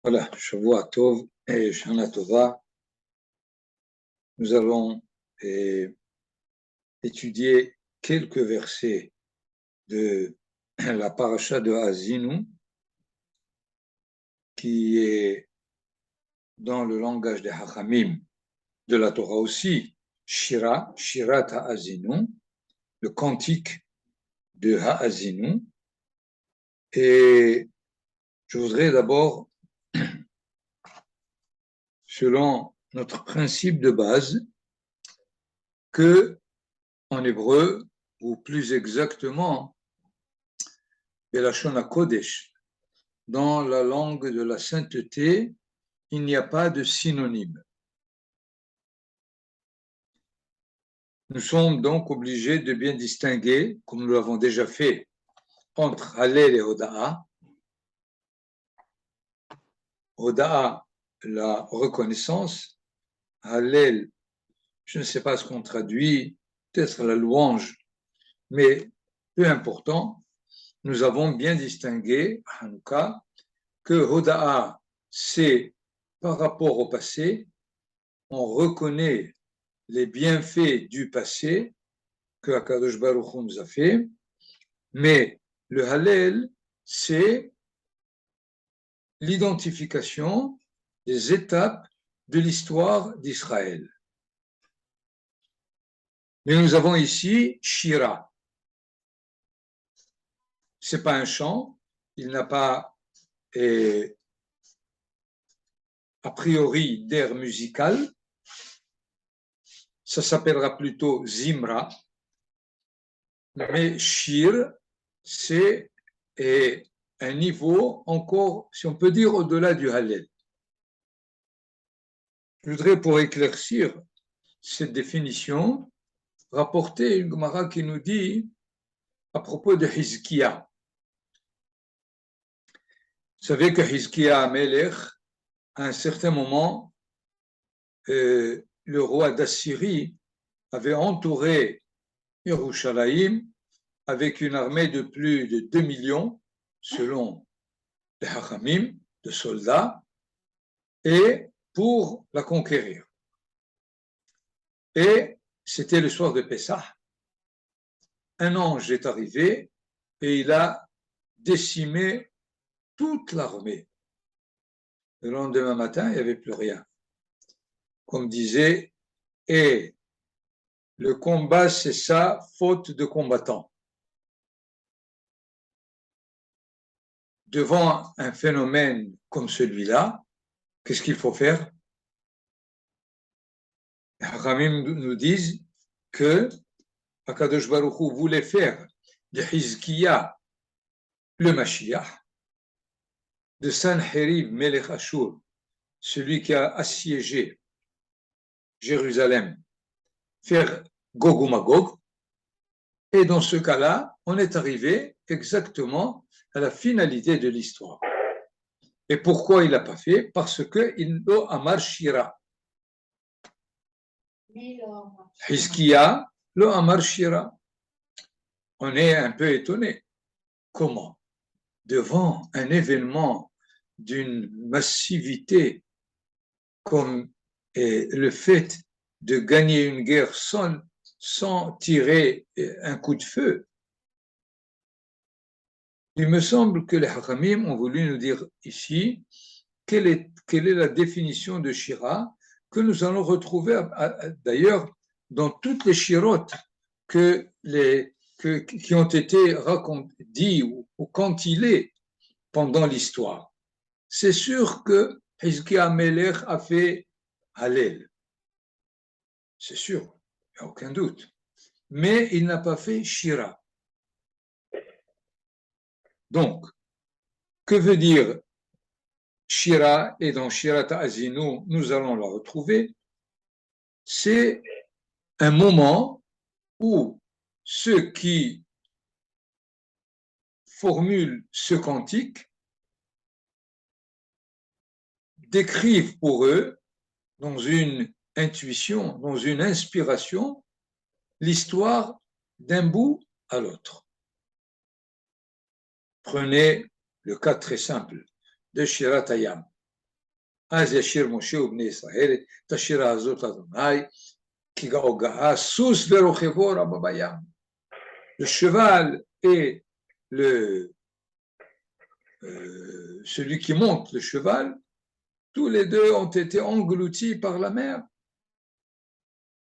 Voilà, Shavua Tov et Shana Tova. Nous allons étudier quelques versets de la paracha de Azinu, qui est dans le langage des Hachamim, de la Torah aussi, Shira, Shirat Ha'azinu, le cantique de Ha'azinu. Et je voudrais d'abord, selon notre principe de base, que en hébreu, ou plus exactement, Belashon HaKodesh, dans la langue de la sainteté, il n'y a pas de synonyme. Nous sommes donc obligés de bien distinguer, comme nous l'avons déjà fait, entre Hallel et Hoda'a. Hoda'a, la reconnaissance. Hallel, je ne sais pas ce qu'on traduit, peut-être la louange, mais peu important, nous avons bien distingué, Hanouka, que Hoda'a, c'est par rapport au passé, on reconnaît les bienfaits du passé que Akadosh Baruch Hu nous a fait, mais le Hallel, c'est l'identification des étapes de l'histoire d'Israël. Mais nous avons ici Shira. Ce n'est pas un chant, il n'a pas a priori d'air musical, ça s'appellera plutôt Zimra, mais Shir, c'est un niveau encore, si on peut dire, au-delà du Hallel. Je voudrais, pour éclaircir cette définition, rapporter une Gemara qui nous dit à propos de Hizkiya. Vous savez que Hizkiya Amelech, à un certain moment, le roi d'Assyrie avait entouré Yerushalayim avec une armée de plus de 2 millions, selon les Hachamim, de soldats, et pour la conquérir. Et c'était le soir de Pessah. Un ange est arrivé et il a décimé toute l'armée. Le lendemain matin, il n'y avait plus rien. Comme disait, et le combat, c'est ça, faute de combattants. Devant un phénomène comme celui-là, qu'est-ce qu'il faut faire? Les Hachamim nous disent que Akadosh Baruch Hu voulait faire de Hizkiya le Mashiach, de Sanherib Melech Ashur, celui qui a assiégé Jérusalem, faire Gog ou Magog. Et dans ce cas-là, on est arrivé exactement à la finalité de l'histoire. Et pourquoi il l'a pas fait? Parce qu'il lo amar shira. Hizkiya lo amar shira. On est un peu étonné. Comment? Devant un événement d'une massivité comme le fait de gagner une guerre sans tirer un coup de feu, il me semble que les Hachamim ont voulu nous dire ici quelle est la définition de Shira que nous allons retrouver d'ailleurs dans toutes les shirotes qui ont été dit ou cantillées pendant l'histoire. C'est sûr que Hizkiya Amelech a fait Hallel. C'est sûr, il n'y a aucun doute. Mais il n'a pas fait Shira. Donc, que veut dire Shira? Et dans Shirat Azinu, nous allons la retrouver. C'est un moment où ceux qui formulent ce cantique décrivent pour eux, dans une intuition, dans une inspiration, l'histoire d'un bout à l'autre. Prenez le cas très simple de Shirat Hayam. אז ישיר משה ובני ישראל את השירה הזאת אדוני, כי גאה סוס ורוכבו רבה בים. Le cheval et celui qui monte le cheval, tous les deux ont été engloutis par la mer.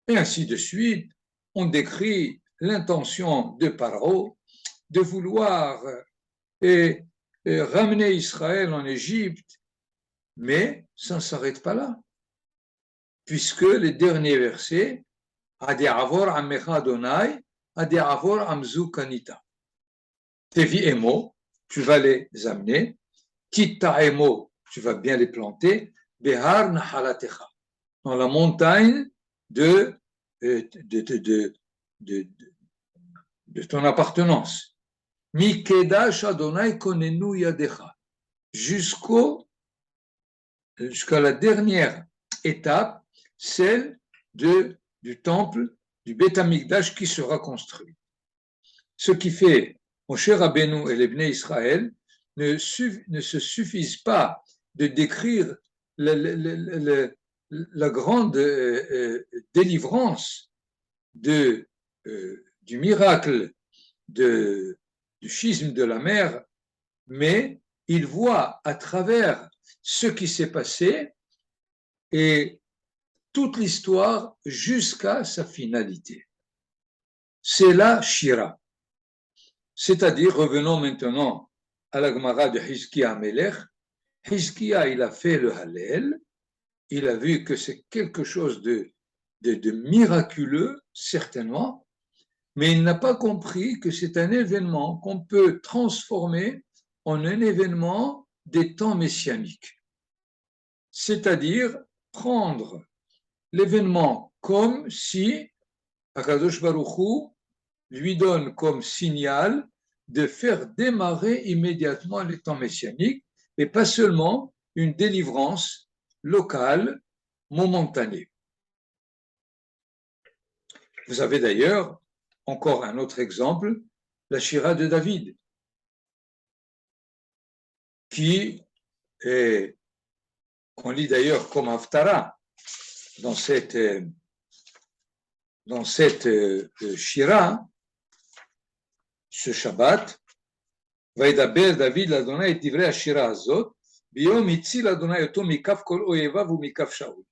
Et ainsi de suite, on décrit l'intention de Paro de vouloir ramener Israël en Égypte, mais ça ne s'arrête pas là, puisque les derniers versets, Adiavor Amecha Adonai, Adiavor Amzu Kanita. Tevi Emo, tu vas les amener, Kita Emo, tu vas bien les planter, Behar Nahalatecha, dans la montagne de ton appartenance. Mikedash Adonai Konenu Yadecha, jusqu'à la dernière étape, celle du temple, du Beth Amikdash qui sera construit. Ce qui fait, Moshe Rabbeinu et les Bnei Israël ne se suffisent pas de décrire la grande délivrance du miracle du schisme de la mer, mais ils voient à travers ce qui s'est passé et toute l'histoire jusqu'à sa finalité. C'est la Shira. C'est-à-dire, revenons maintenant à la Gemara de Hizkiya Melech. Hizkiya, il a fait le Hallel, il a vu que c'est quelque chose de miraculeux, certainement, mais il n'a pas compris que c'est un événement qu'on peut transformer en un événement des temps messianiques. C'est-à-dire prendre l'événement comme si Akadosh Baruch Hu lui donne comme signal de faire démarrer immédiatement les temps messianiques et pas seulement une délivrance locale, momentanée. Vous avez d'ailleurs encore un autre exemple, la Shira de David, qui est, qu'on lit d'ailleurs comme Haftara dans cette Shira, ce Shabbat, וידבר דוד לאדוני את דברי השירה הזאת, ביום הציל אדוני אותו מכף כל אויביו ומכף שאול.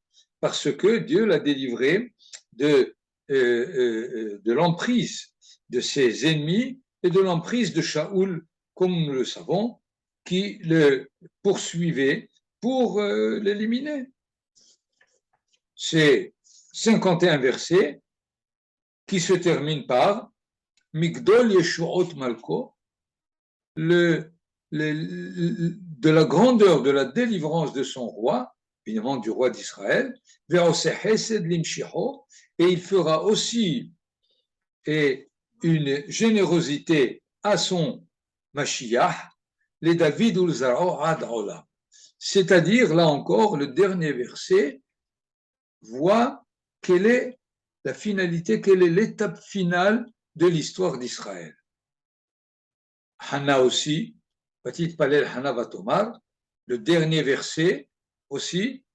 Parce que Dieu l'a délivré de l'emprise de ses ennemis et de l'emprise de Shaoul, comme nous le savons, qui le poursuivait pour l'éliminer. C'est 51 versets qui se terminent par Migdol Yeshuot Malko, de la grandeur de la délivrance de son roi, évidemment du roi d'Israël, et il fera aussi une générosité à son Mashiach, les David Ulzaro Ad Olam. C'est-à-dire, là encore, le dernier verset voit quelle est la finalité, quelle est l'étape finale de l'histoire d'Israël. Hana aussi, Petit Palel Hana Vatomar, le dernier verset aussi,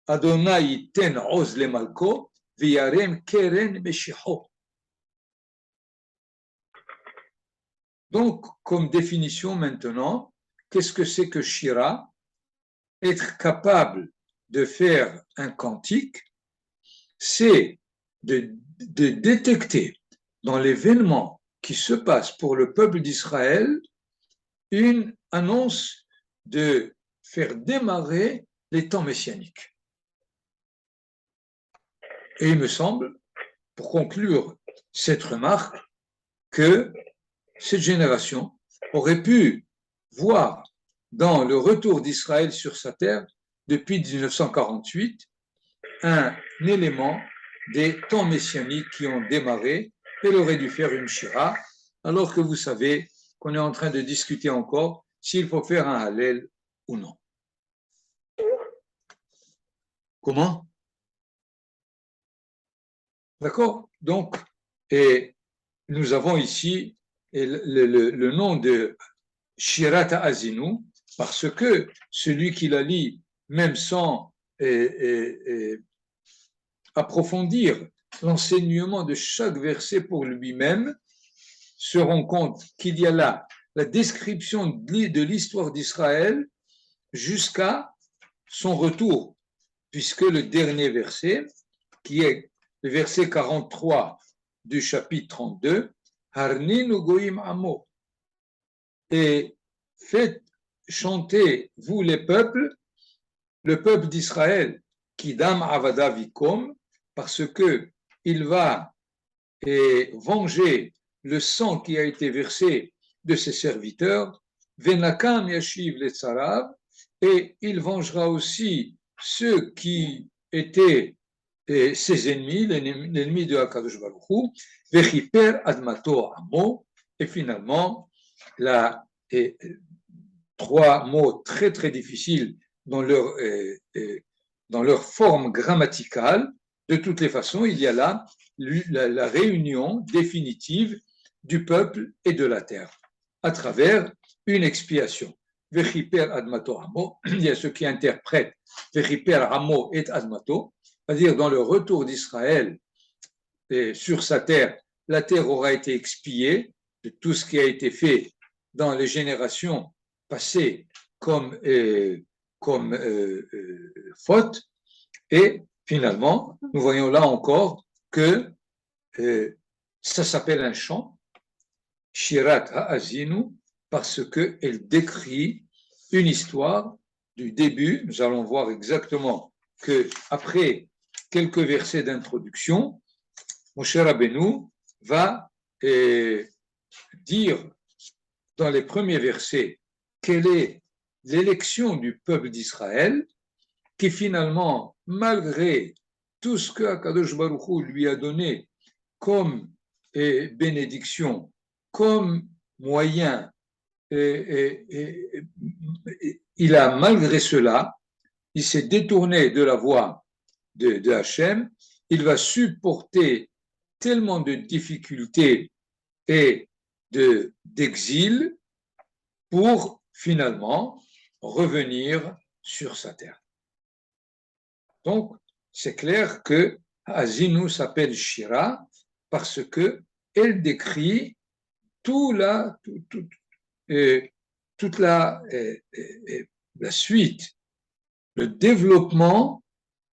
Adonai ten oz le malko, v'yarem keren meshicho. Donc, comme définition maintenant, qu'est-ce que c'est que Shira? Être capable de faire un cantique, c'est de détecter dans l'événement qui se passe pour le peuple d'Israël une annonce de faire démarrer les temps messianiques. Et il me semble, pour conclure cette remarque, que cette génération aurait pu voir dans le retour d'Israël sur sa terre depuis 1948 un élément des temps messianiques qui ont démarré. Elle aurait dû faire une shira, alors que vous savez qu'on est en train de discuter encore s'il faut faire un hallel ou non. Comment? D'accord? Donc, et nous avons ici et le nom de Shirat Azinu, parce que celui qui la lit, même sans approfondir l'enseignement de chaque verset pour lui-même, se rend compte qu'il y a là la description de l'histoire d'Israël jusqu'à son retour, puisque le dernier verset, qui est le verset 43 du chapitre 32, Harninu goim amo, et faites chanter, vous les peuples, le peuple d'Israël, qui dam avada vikom, parce que il va venger le sang qui a été versé de ses serviteurs, venakam yashiv le tzarav, et il vengera aussi ceux qui étaient ses ennemis, l'ennemi de Hakadosh Baruch Hu, vechiper admato amo, et finalement, là, trois mots très très difficiles dans leur forme grammaticale. De toutes les façons, il y a là la réunion définitive du peuple et de la terre à travers une expiation. Vechiper admato amo, il y a ceux qui interprètent Vechiper amo et admato, c'est-à-dire dans le retour d'Israël sur sa terre, la terre aura été expiée de tout ce qui a été fait dans les générations passées comme faute, et finalement, nous voyons là encore que ça s'appelle un chant, Shirat Ha'azinu, parce qu'elle décrit une histoire du début. Nous allons voir exactement qu'après quelques versets d'introduction, Moshe Rabbeinu va dire dans les premiers versets quelle est l'élection du peuple d'Israël, qui finalement, malgré tout ce que Akadosh Baruch Hu lui a donné comme bénédiction, comme moyen, il a, malgré cela, il s'est détourné de la voie de Hachem, il va supporter tellement de difficultés et d'exil pour finalement revenir sur sa terre. Donc, c'est clair que Azinu s'appelle Shira parce qu'elle décrit toute la suite, le développement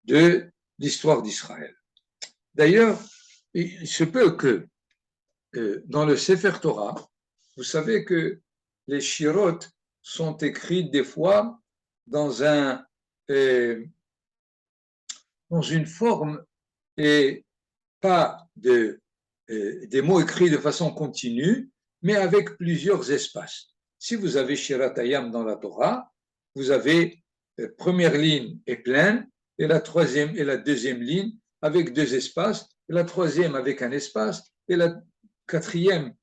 de l'histoire d'Israël. D'ailleurs, il se peut que dans le Sefer Torah, vous savez que les Shirot sont écrites des fois dans une forme et pas des mots écrits de façon continue, mais avec plusieurs espaces. Si vous avez Shirat Hayam dans la Torah, vous avez première ligne est pleine, et la troisième et la deuxième ligne avec deux espaces, et la troisième avec un espace, et la quatrième,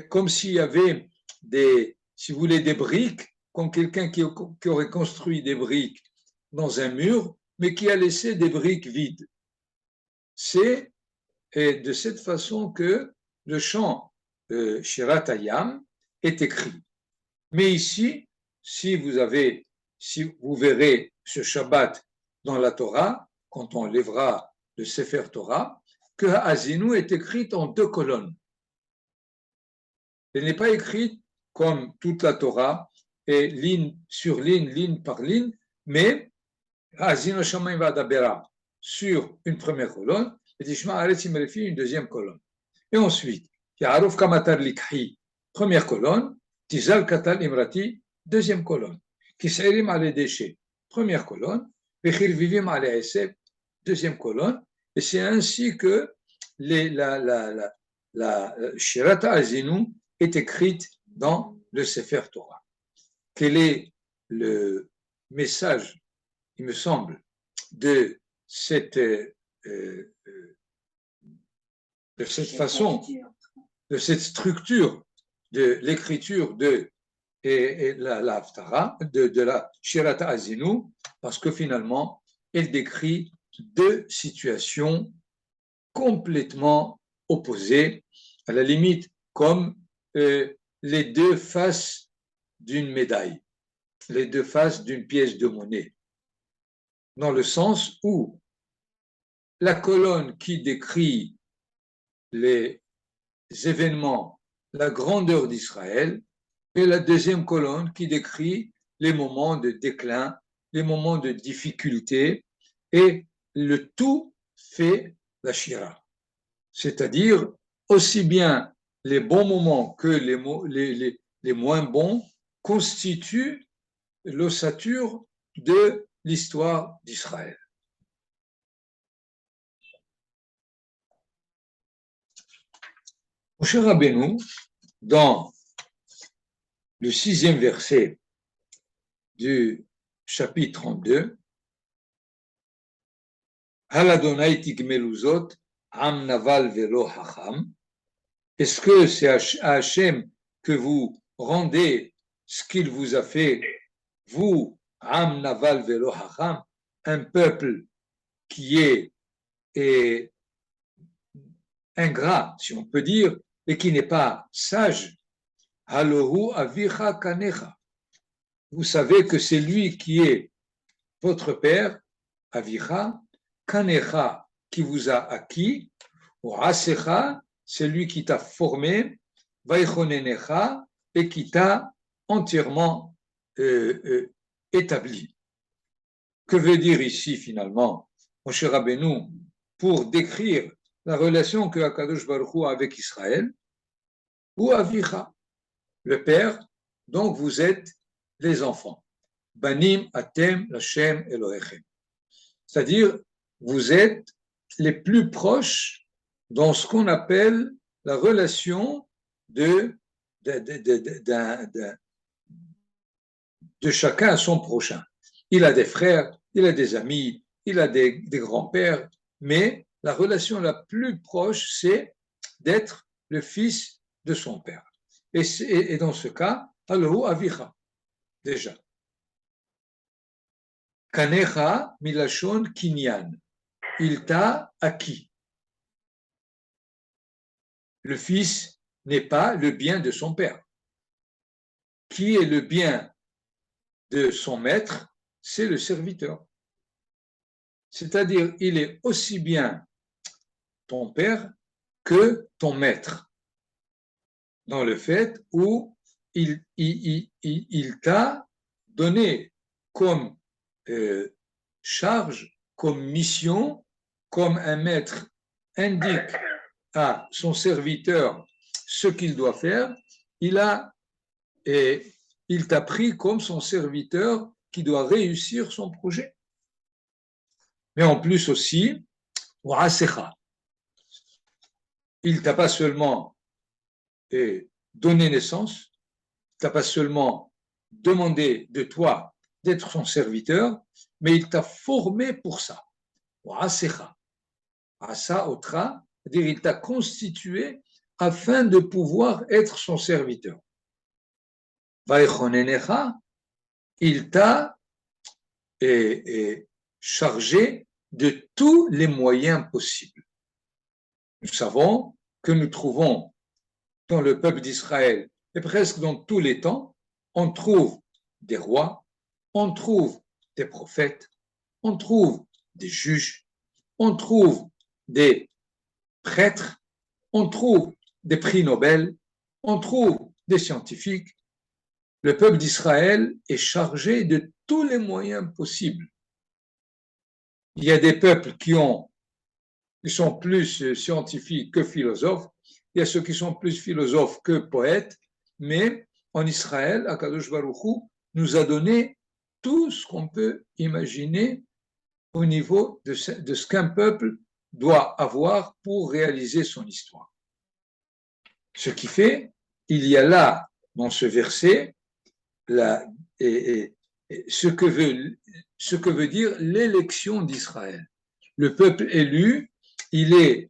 comme s'il y avait si vous voulez, des briques, comme quelqu'un qui aurait construit des briques dans un mur, mais qui a laissé des briques vides. C'est de cette façon que le chant Shirat Hayam est écrit. Mais ici, si vous verrez ce Shabbat dans la Torah, quand on lèvera le Sefer Torah, que Azinu est écrite en 2 colonnes. Elle n'est pas écrite comme toute la Torah, et ligne sur ligne, ligne par ligne, mais Azinu Shamayim V'Adabera sur une première colonne, et Tishma Aretz Imrefi une deuxième colonne. Et ensuite, Ya'aruf Kamatar Likhi, première colonne, Tizal Katal Imrati, deuxième colonne. Kisairim Ale Déchets, première colonne. Vechir Vivim Ale Eseb, deuxième colonne. Et c'est ainsi que la Shirata Azinu est écrite dans le Sefer Torah. Quel est le message, il me semble, de cette façon, de cette structure de l'écriture de la Haftara, de la Shirata Azinu, parce que finalement, elle décrit 2 situations complètement opposées, à la limite comme les deux faces d'une médaille, les deux faces d'une pièce de monnaie, dans le sens où la colonne qui décrit les événements, la grandeur d'Israël, et la deuxième colonne qui décrit les moments de déclin, les moments de difficulté, et le tout fait la Shira. C'est-à-dire aussi bien les bons moments que les moins bons constituent l'ossature de l'histoire d'Israël. Moshe Rabbeinu, dans le 6e verset du chapitre 32, Hal Adonai tigmeluzot am naval velo hacham. Est-ce que c'est à Hachem que vous rendez ce qu'il vous a fait, vous, am naval velo hacham, un peuple qui est ingrat, si on peut dire, et qui n'est pas sage? Halohu avicha kanecha. Vous savez que c'est lui qui est votre père, avicha, kanecha, qui vous a acquis, ou asecha, c'est lui qui t'a formé, vaichonenecha, et qui t'a entièrement établi. Que veut dire ici finalement Moshe Rabbeinu pour décrire la relation que Akadosh Baruch Hu a avec Israël? Ou avicha, le père, donc vous êtes les enfants. Banim atem Hashem Elohechem. C'est-à-dire, vous êtes les plus proches dans ce qu'on appelle la relation de chacun à son prochain. Il a des frères, il a des amis, il a des grands-pères, mais la relation la plus proche, c'est d'être le fils de son père. Et dans ce cas, Allahu Avicha, déjà. Kanecha milashon kinyan. Il t'a acquis. Le fils n'est pas le bien de son père. Qui est le bien de son maître? C'est le serviteur. C'est-à-dire, il est aussi bien ton père que ton maître, dans le fait où il t'a donné comme charge, comme mission, comme un maître indique à son serviteur ce qu'il doit faire, il t'a pris comme son serviteur qui doit réussir son projet. Mais en plus aussi, il t'a pas seulement donné naissance, il t'a pas seulement demandé de toi d'être son serviteur, mais il t'a formé pour ça. Asa otra, c'est-à-dire il t'a constitué afin de pouvoir être son serviteur. Il t'a chargé de tous les moyens possibles. Nous savons que nous trouvons dans le peuple d'Israël, et presque dans tous les temps, on trouve des rois, on trouve des prophètes, on trouve des juges, on trouve des prêtres, on trouve des prix Nobel, on trouve des scientifiques. Le peuple d'Israël est chargé de tous les moyens possibles. Il y a des peuples qui sont plus scientifiques que philosophes, il y a ceux qui sont plus philosophes que poètes, mais en Israël, Akadosh Baruch Hu nous a donné tout ce qu'on peut imaginer au niveau de ce qu'un peuple doit avoir pour réaliser son histoire. Ce qui fait, il y a là, dans ce verset, ce que veut dire l'élection d'Israël. Le peuple élu, il est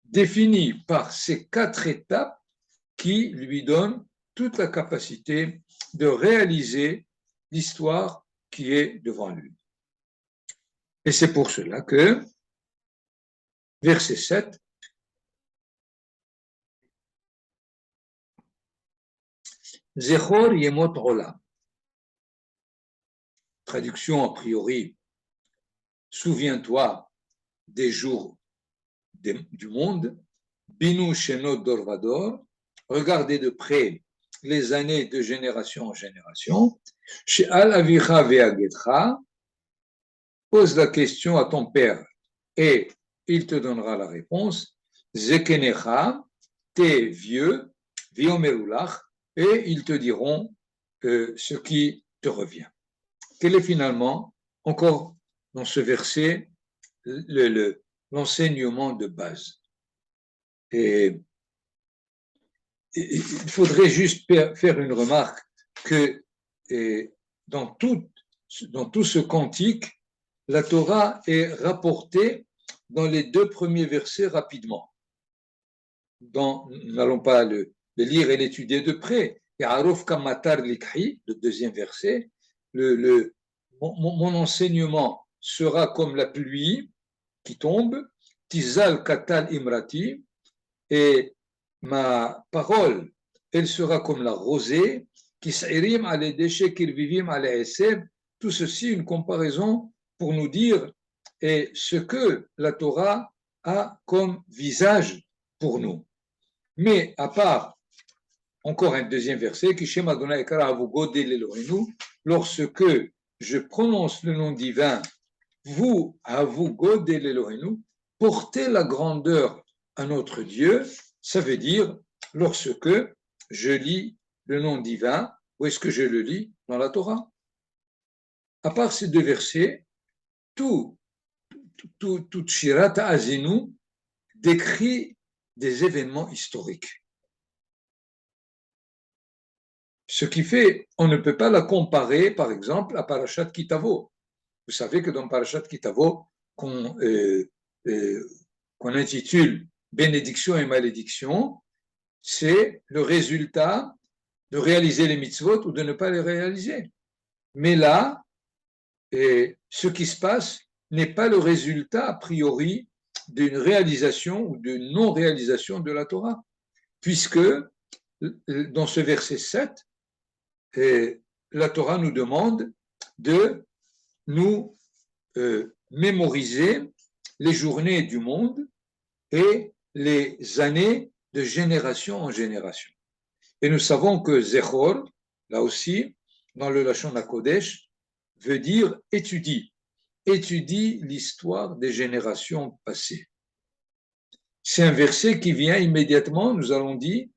défini par ces 4 étapes qui lui donnent toute la capacité de réaliser l'histoire qui est devant lui. Et c'est pour cela que, verset 7, Zechor Yemot Olam. Traduction a priori, souviens-toi des jours du monde, Binu Shenot Dorvador, regardez de près les années de génération en génération, She'al Avicha Ve'agetcha, pose la question à ton père et il te donnera la réponse, Zekenecha, t'es vieux, Viomerulach, et ils te diront ce qui te revient. Quel est finalement, encore dans ce verset, l'enseignement de base? Et il faudrait juste faire une remarque que dans tout ce cantique, la Torah est rapportée dans les 2 premiers versets rapidement. Nous n'allons pas le lire et l'étudier de près. Ya'aruf kamatar likhi, le 2e verset, mon enseignement sera comme la pluie qui tombe, tizal katal imrati, et ma parole, elle sera comme la rosée, kis'irim ale déchets kirvivim ale eseb, tout ceci une comparaison pour nous dire ce que la Torah a comme visage pour nous. Mais à part, encore un 2e verset, Kishem Adonai Ekara Avugo Del'Elohenu, lorsque je prononce le nom divin, vous, Avugo Del'Elohenu, portez la grandeur à notre Dieu, ça veut dire lorsque je lis le nom divin, où est-ce que je le lis? Dans la Torah. À part ces 2 versets, tout Shirat Azinu décrit des événements historiques. Ce qui fait, on ne peut pas la comparer, par exemple, à Parashat Kitavo. Vous savez que dans Parashat Kitavo, qu'on intitule Bénédiction et malédiction, c'est le résultat de réaliser les mitzvot ou de ne pas les réaliser. Mais là, ce qui se passe n'est pas le résultat a priori d'une réalisation ou de non-réalisation de la Torah, puisque dans ce verset 7, la Torah nous demande de nous mémoriser les journées du monde et les années de génération en génération. Et nous savons que Zechor, là aussi, dans le Lachon HaKodesh, veut dire étudie. Étudie l'histoire des générations passées. C'est un verset qui vient immédiatement, nous allons dire,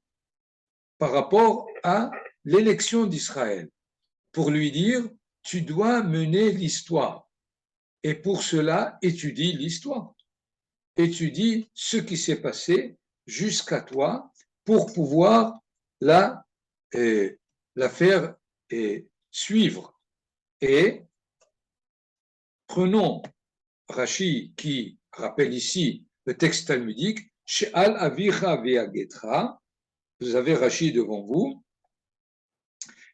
par rapport à l'élection d'Israël, pour lui dire, tu dois mener l'histoire. Et pour cela, étudie l'histoire. Étudie ce qui s'est passé jusqu'à toi pour pouvoir la faire suivre. Et prenons Rashi qui rappelle ici le texte talmudique, She'al avicha ve'agetra, vous avez Rashi devant vous,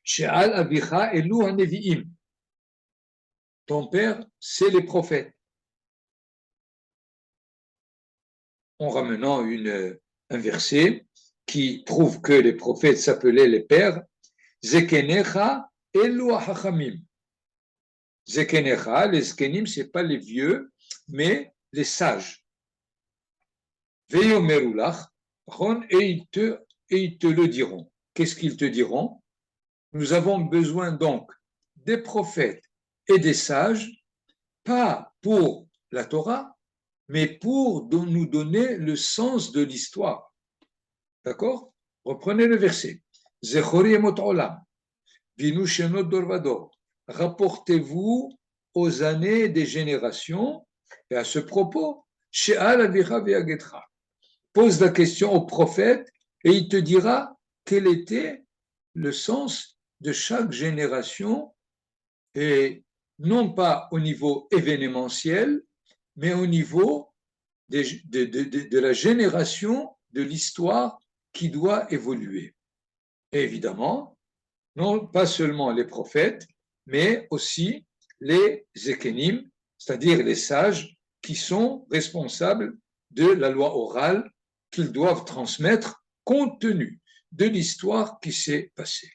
She'al avicha elu hanevi'im, ton père, c'est les prophètes. En ramenant un verset qui prouve que les prophètes s'appelaient les pères, Zekenecha elu hachamim. Zekenecha, les zkenim, ce n'est pas les vieux, mais les sages. Veyomerulach, et ils te le diront. Qu'est-ce qu'ils te diront? Nous avons besoin donc des prophètes et des sages, pas pour la Torah, mais pour nous donner le sens de l'histoire. D'accord? Reprenez le verset. Zechori emot olam, vinu shenot dorvador. Rapportez-vous aux années des générations, et à ce propos, She'al avicha ve'agetra. Pose la question au prophète et il te dira quel était le sens de chaque génération, et non pas au niveau événementiel, mais au niveau de la génération de l'histoire qui doit évoluer. Et évidemment, non pas seulement les prophètes, mais aussi les Zekenim, c'est-à-dire les sages qui sont responsables de la loi orale qu'ils doivent transmettre compte tenu de l'histoire qui s'est passée.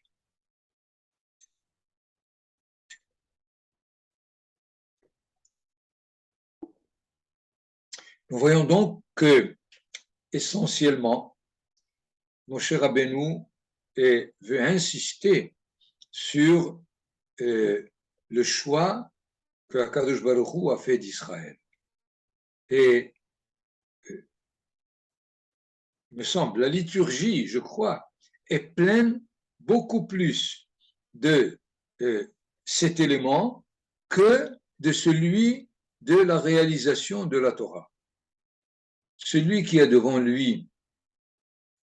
Nous voyons donc que, essentiellement, Moshe Rabbeinu veut insister sur le choix que Akadosh Baruch Hu a fait d'Israël. Et il me semble, la liturgie, je crois, est pleine beaucoup plus de cet élément que de celui de la réalisation de la Torah. Celui qui a devant lui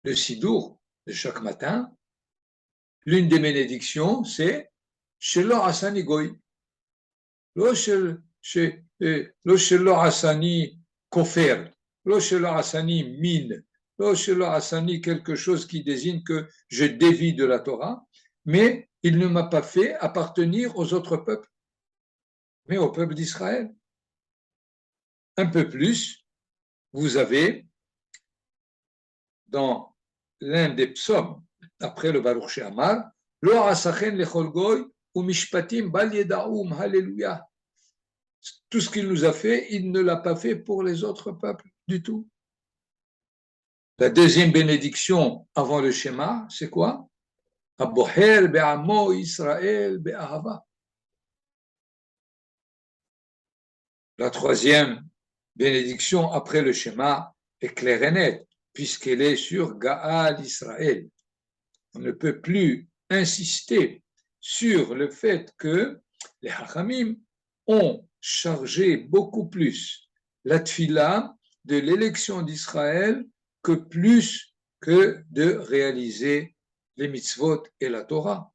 le Sidour de chaque matin, l'une des bénédictions, c'est Shelo Asani Goy. Lo Shelo Asani Kofer, Lo Shelo Asani Min, Lo Shelo Asani quelque chose qui désigne que je dévie de la Torah, mais il ne m'a pas fait appartenir aux autres peuples, mais au peuple d'Israël. Un peu plus, vous avez dans l'un des psaumes, après le Baruch She'amar, Lo asachen lechol goy ou mishpatim bal yedaum, Alléluia. Tout ce qu'il nous a fait, il ne l'a pas fait pour les autres peuples du tout. La deuxième bénédiction avant le schéma, c'est quoi? Aboher be'amo Israël be'ahava. La troisième bénédiction après le schéma est claire et nette, puisqu'elle est sur Gaal Israël. On ne peut plus insister sur le fait que les Hachamim ont chargé beaucoup plus la tfila de l'élection d'Israël que plus que de réaliser les mitzvot et la Torah.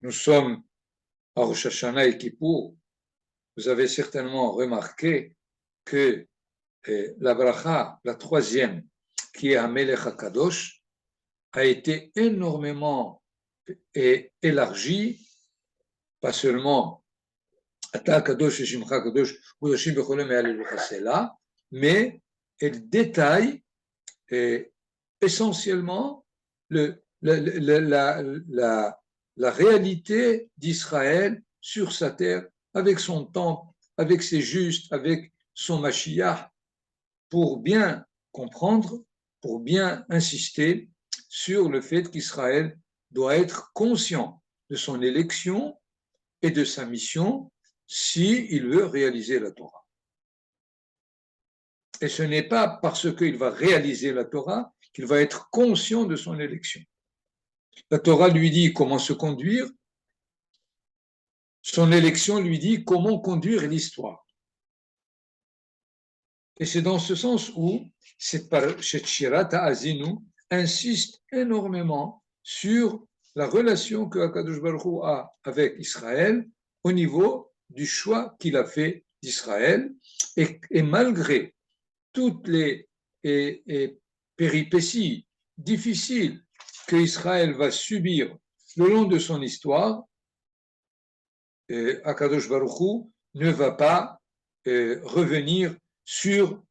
Nous sommes à Rosh Hashanah et Kippour. Vous avez certainement remarqué que la bracha, la troisième, qui est Hamelech HaKadosh, a été énormément élargie, pas seulement Ata Kadosh Shimcha Kadosh Udoshim Becholem et Alléluia, c'est là, mais elle détaille essentiellement la réalité d'Israël sur sa terre, avec son temple, avec ses justes, avec son Mashiach, pour bien comprendre, pour bien insister sur le fait qu'Israël doit être conscient de son élection et de sa mission s'il veut réaliser la Torah. Et ce n'est pas parce qu'il va réaliser la Torah qu'il va être conscient de son élection. La Torah lui dit comment se conduire, son élection lui dit comment conduire l'histoire. Et c'est dans ce sens où cette Shirat Ha'azinu insiste énormément sur la relation que Akadosh Baruch Hu a avec Israël au niveau du choix qu'il a fait d'Israël. Et malgré toutes les péripéties difficiles que Israël va subir le long de son histoire, Akadosh Baruch Hu ne va pas revenir sur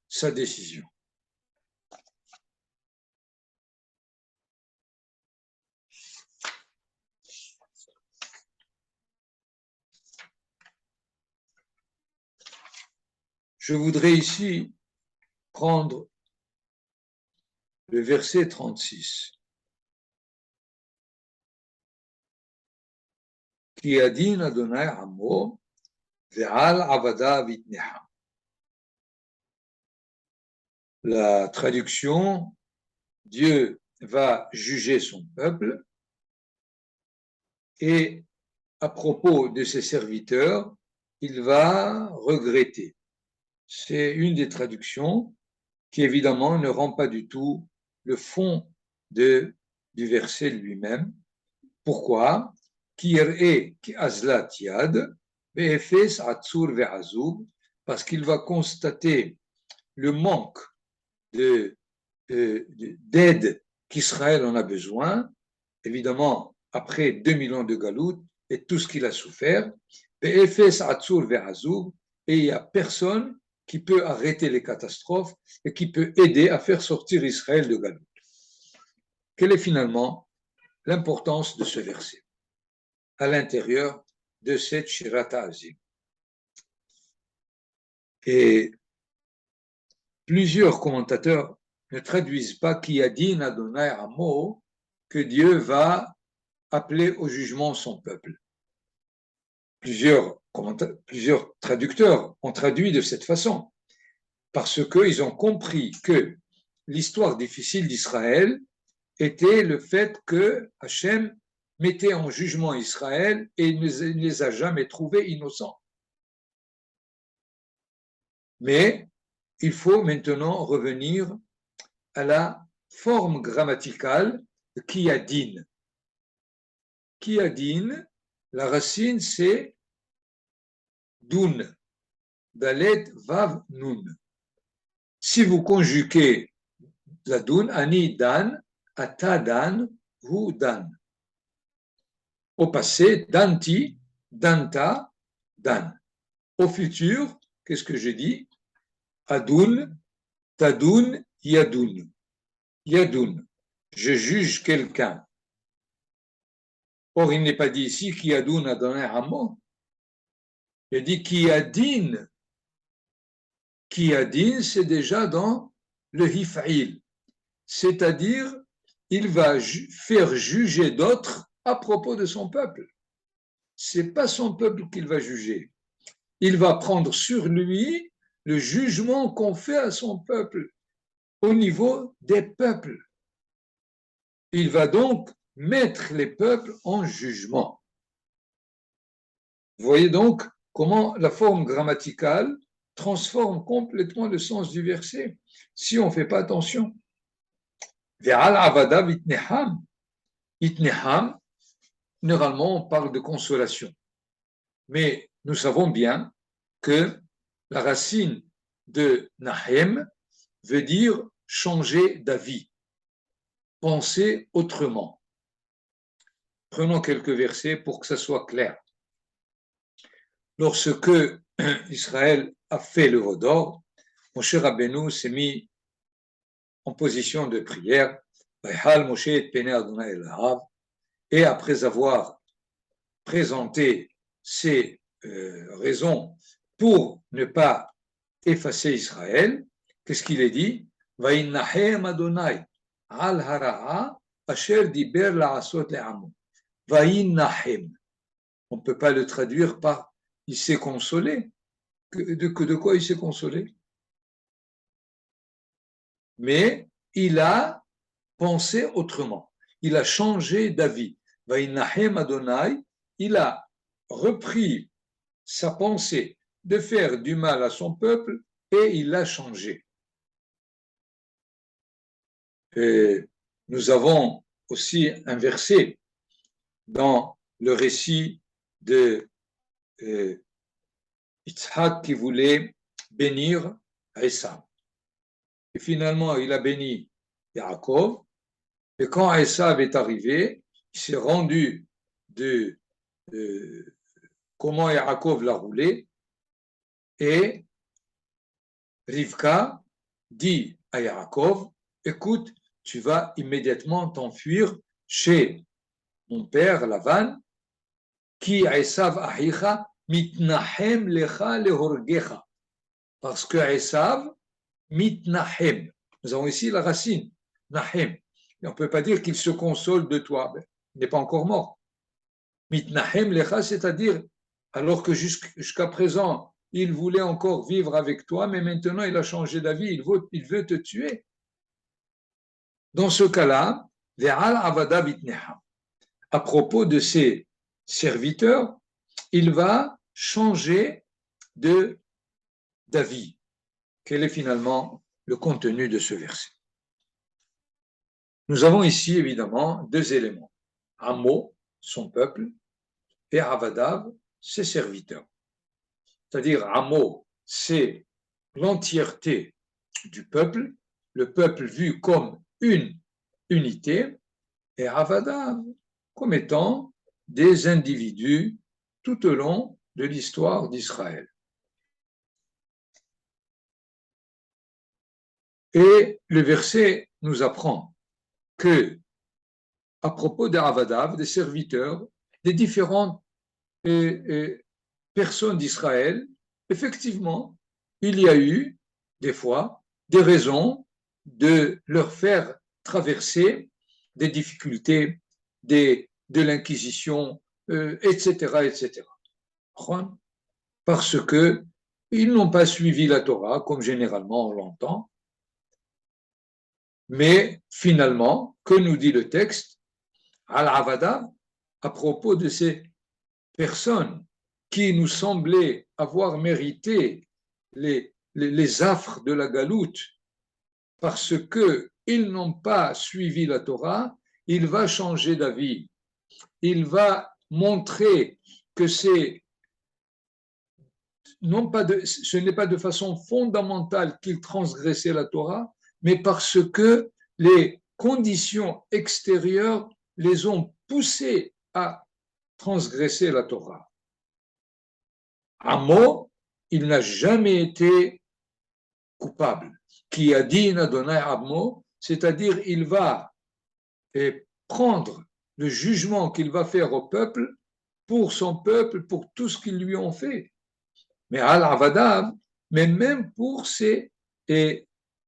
sa décision. Je voudrais ici prendre le verset 36. Ki adin Adonai amo ve'al avada vitneha. La traduction, Dieu va juger son peuple et à propos de ses serviteurs, il va regretter. C'est une des traductions qui évidemment ne rend pas du tout le fond du verset lui-même. Pourquoi? Parce qu'il va constater le manque d'aide qu'Israël en a besoin, évidemment après 2000 ans de galoute et tout ce qu'il a souffert, et il n'y a personne qui peut arrêter les catastrophes et qui peut aider à faire sortir Israël de galoute. Quelle est finalement l'importance de ce verset à l'intérieur de cette Shirat Ha'azim? Et plusieurs commentateurs ne traduisent pas qui a dit Adonai Amo que Dieu va appeler au jugement son peuple. Plusieurs traducteurs ont traduit de cette façon, parce qu'ils ont compris que l'histoire difficile d'Israël était le fait que Hachem mettait en jugement Israël et il ne les a jamais trouvés innocents. Mais il faut maintenant revenir à la forme grammaticale de Kiyadin. Kiyadin, la racine c'est Dun, Dalet Vav Nun. Si vous conjuguez la Dun, Ani Dan, Ata Dan, Hu Dan. Au passé, Danti, Danta, Dan. Au futur, qu'est-ce que je dis? Adun, Tadun, Yadun. Yadun. Je juge quelqu'un. Or, il n'est pas dit ici qui Yadun a donné un mot. Il dit qui Yadin. Qui Yadin, c'est déjà dans le Hif'il. C'est-à-dire, il va faire juger d'autres à propos de son peuple. Ce n'est pas son peuple qu'il va juger. Il va prendre sur lui le jugement qu'on fait à son peuple au niveau des peuples. Il va donc mettre les peuples en jugement. Vous voyez donc comment la forme grammaticale transforme complètement le sens du verset si on ne fait pas attention. Ve'al avada vitneham. Itneham, généralement on parle de consolation. Mais nous savons bien que la racine de Nahem veut dire changer d'avis, penser autrement. Prenons quelques versets pour que ça soit clair. Lorsque Israël a fait le veau d'or, Moshe Rabbeinu s'est mis en position de prière. Et après avoir présenté ses raisons pour ne pas effacer Israël, qu'est-ce qu'il est dit? Va'innahem Adonai al hara'a asher diber la'asot le'amo. Va'innahem. On ne peut pas le traduire par il s'est consolé. De quoi il s'est consolé? Mais il a pensé autrement. Il a changé d'avis. Va'innahem Adonai, il a repris sa pensée de faire du mal à son peuple et il l'a changé. Et nous avons aussi un verset dans le récit de Yitzhak qui voulait bénir Esav. Et finalement, il a béni Yaakov. Et quand Esav est arrivé, il s'est rendu de comment Yaakov l'a roulé. Et Rivka dit à Yaakov, écoute, tu vas immédiatement t'enfuir chez mon père Lavan, qui Esav ahicha mitnahem lecha lehorgecha. Parce que Esav mitnahem. Nous avons ici la racine, nahem. Et on ne peut pas dire qu'il se console de toi. Il n'est pas encore mort. Mitnahem lecha, c'est-à-dire, alors que jusqu'à présent, il voulait encore vivre avec toi, mais maintenant il a changé d'avis, il veut te tuer. Dans ce cas-là, ve'al avada vitneham. À propos de ses serviteurs, il va changer d'avis. Quel est finalement le contenu de ce verset? Nous avons ici évidemment deux éléments. Amo, son peuple, et Avadav, ses serviteurs. C'est-à-dire, Amo, c'est l'entièreté du peuple, le peuple vu comme une unité, et Avadav comme étant des individus tout au long de l'histoire d'Israël. Et le verset nous apprend que, à propos d'Avadav, des serviteurs, des différentes personnes d'Israël, effectivement, il y a eu des fois des raisons de leur faire traverser des difficultés, de l'Inquisition, etc., etc. Parce que ils n'ont pas suivi la Torah, comme généralement on l'entend. Mais finalement, que nous dit le texte? Al-Avada, à propos de ces personnes qui nous semblaient avoir mérité les affres de la galoute parce qu'ils n'ont pas suivi la Torah, il va changer d'avis. Il va montrer que ce n'est pas de façon fondamentale qu'ils transgressaient la Torah, mais parce que les conditions extérieures les ont poussés à transgresser la Torah. Amo, il n'a jamais été coupable. Qui a dit Adonai Amo, c'est-à-dire il va prendre le jugement qu'il va faire au peuple pour son peuple, pour tout ce qu'ils lui ont fait. Mais Al-Avadab, mais même pour ces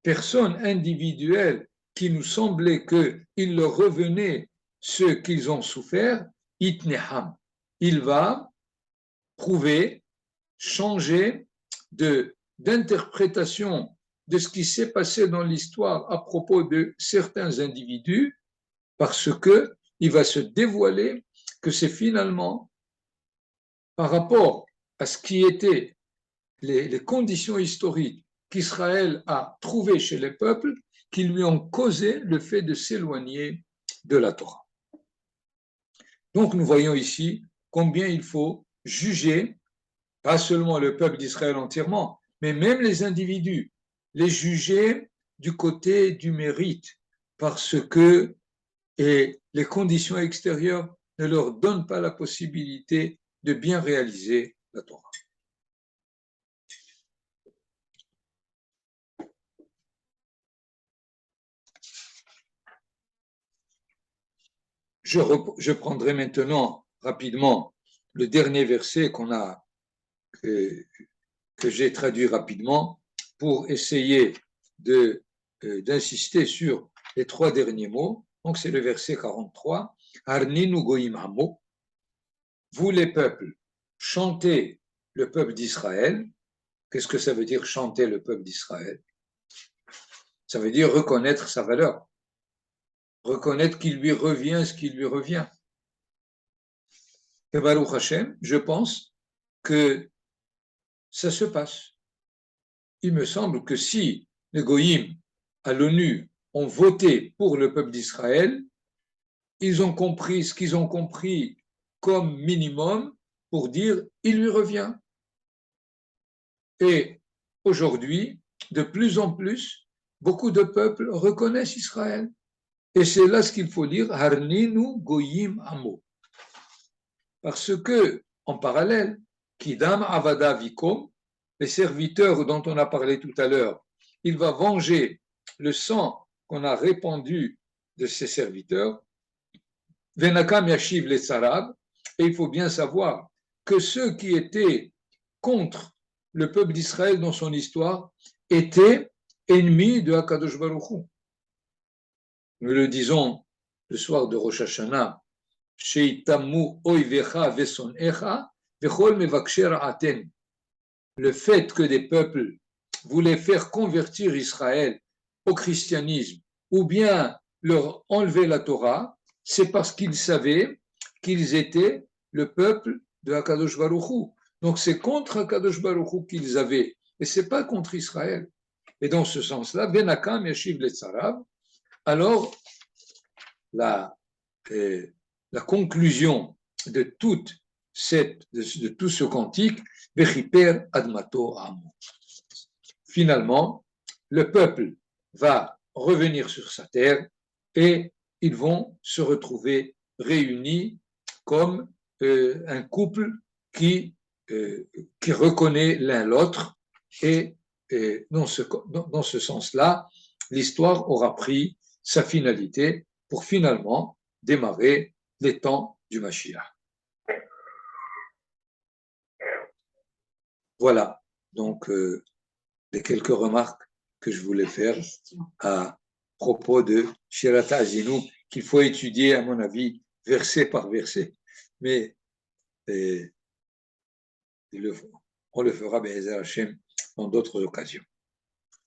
personnes individuelles qui nous semblaient qu'il leur revenait ce qu'ils ont souffert, Itneham. Il va prouver, changer d'interprétation de ce qui s'est passé dans l'histoire à propos de certains individus, parce qu'il va se dévoiler que c'est finalement par rapport à ce qui était les conditions historiques qu'Israël a trouvées chez les peuples qui lui ont causé le fait de s'éloigner de la Torah. Donc nous voyons ici combien il faut juger, pas seulement le peuple d'Israël entièrement, mais même les individus, les juger du côté du mérite, parce que les conditions extérieures ne leur donnent pas la possibilité de bien réaliser la Torah. Je prendrai maintenant rapidement le dernier verset que j'ai traduit rapidement pour essayer d'insister sur les trois derniers mots. Donc c'est le verset 43. Arninu goyim hamo. Vous les peuples, chantez le peuple d'Israël. Qu'est-ce que ça veut dire chanter le peuple d'Israël? Ça veut dire reconnaître sa valeur, reconnaître qu'il lui revient ce qui lui revient. Et Baruch Hashem, je pense que ça se passe. Il me semble que si les Goïms à l'ONU ont voté pour le peuple d'Israël, ils ont compris ce qu'ils ont compris comme minimum pour dire il lui revient. Et aujourd'hui, de plus en plus, beaucoup de peuples reconnaissent Israël. Et c'est là ce qu'il faut dire, Harninu Goyim Amo. Parce que, en parallèle, Kidam Avada Vikom, les serviteurs dont on a parlé tout à l'heure, il va venger le sang qu'on a répandu de ses serviteurs. Venakam Yashiv les Sarab, et il faut bien savoir que ceux qui étaient contre le peuple d'Israël dans son histoire étaient ennemis de Hakadosh Baruch Hu. Nous le disons le soir de Rosh Hashanah, Sheitamu oivecha vesonecha vechol mevaksher aten. Le fait que des peuples voulaient faire convertir Israël au christianisme ou bien leur enlever la Torah, c'est parce qu'ils savaient qu'ils étaient le peuple de Hakadosh Baruch Hu. Donc c'est contre Hakadosh Baruch Hu qu'ils avaient, et c'est pas contre Israël. Et dans ce sens-là, Venakam Yashiv Letzarav, alors la conclusion de tout ce cantique, Vechiper Admato Amo. Finalement, le peuple va revenir sur sa terre et ils vont se retrouver réunis comme un couple qui reconnaît l'un l'autre et dans ce sens-là, l'histoire aura pris sa finalité pour finalement démarrer les temps du Mashiach. Voilà, donc les quelques remarques que je voulais faire à propos de Shirat Azinu, qu'il faut étudier, à mon avis, verset par verset. Mais on le fera, Be'ezer Hashem, dans d'autres occasions.